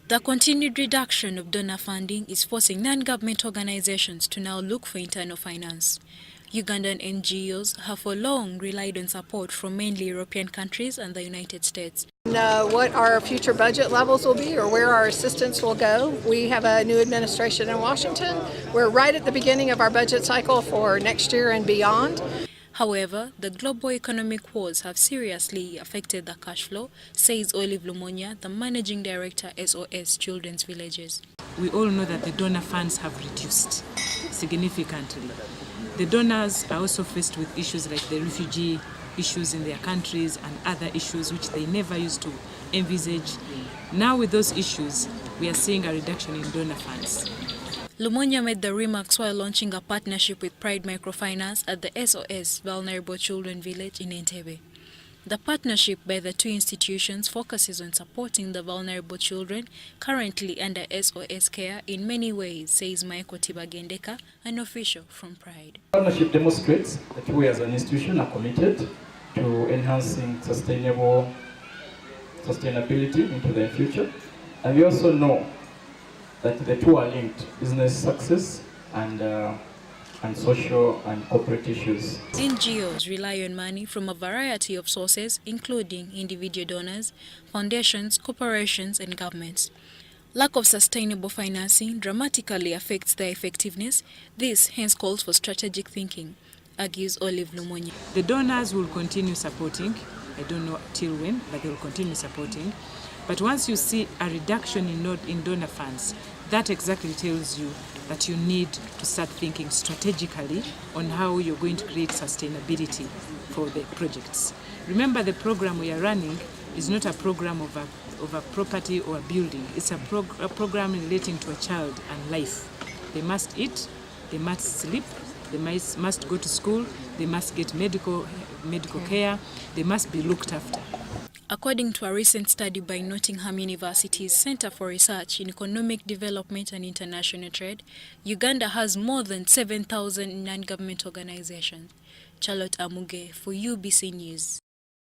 The continued reduction of donor funding is forcing non-government organizations to now look for internal finance. Ugandan NGOs have for long relied on support from mainly European countries and the United States. What our future budget levels will be or where our assistance will go. We have a new administration in Washington. We're right at the beginning of our budget cycle for next year and beyond. However, the global economic woes have seriously affected the cash flow, says Olive Lumonya, the managing director SOS Children's Villages. We all know that the donor funds have reduced significantly. The donors are also faced with issues like the refugee issues in their countries and other issues which they never used to envisage. Now with those issues, we are seeing a reduction in donor funds. Lumonya made the remarks while launching a partnership with Pride Microfinance at the SOS Vulnerable Children Village in Entebbe. The partnership by the two institutions focuses on supporting the vulnerable children currently under SOS care in many ways, says Michael Tibagendeka, an official from Pride. The partnership demonstrates that we as an institution are committed to enhancing sustainability into the future. And we also know that the two are linked, business success and social and corporate issues. NGOs rely on money from a variety of sources, including individual donors, foundations, corporations, and governments. Lack of sustainable financing dramatically affects their effectiveness. This hence calls for strategic thinking, argues Olive Lumonya. The donors will continue supporting. I don't know till when, but they will continue supporting. But once you see a reduction in donor funds, that exactly tells you that you need to start thinking strategically on how you're going to create sustainability for the projects. Remember, the program we are running is not a program of a property or a building. It's a program relating to a child and life. They must eat, they must sleep, they must go to school, they must get medical care, they must be looked after. According to a recent study by Nottingham University's Center for Research in Economic Development and International Trade, Uganda has more than 7,000 non-government organizations. Charlotte Amuge for UBC News.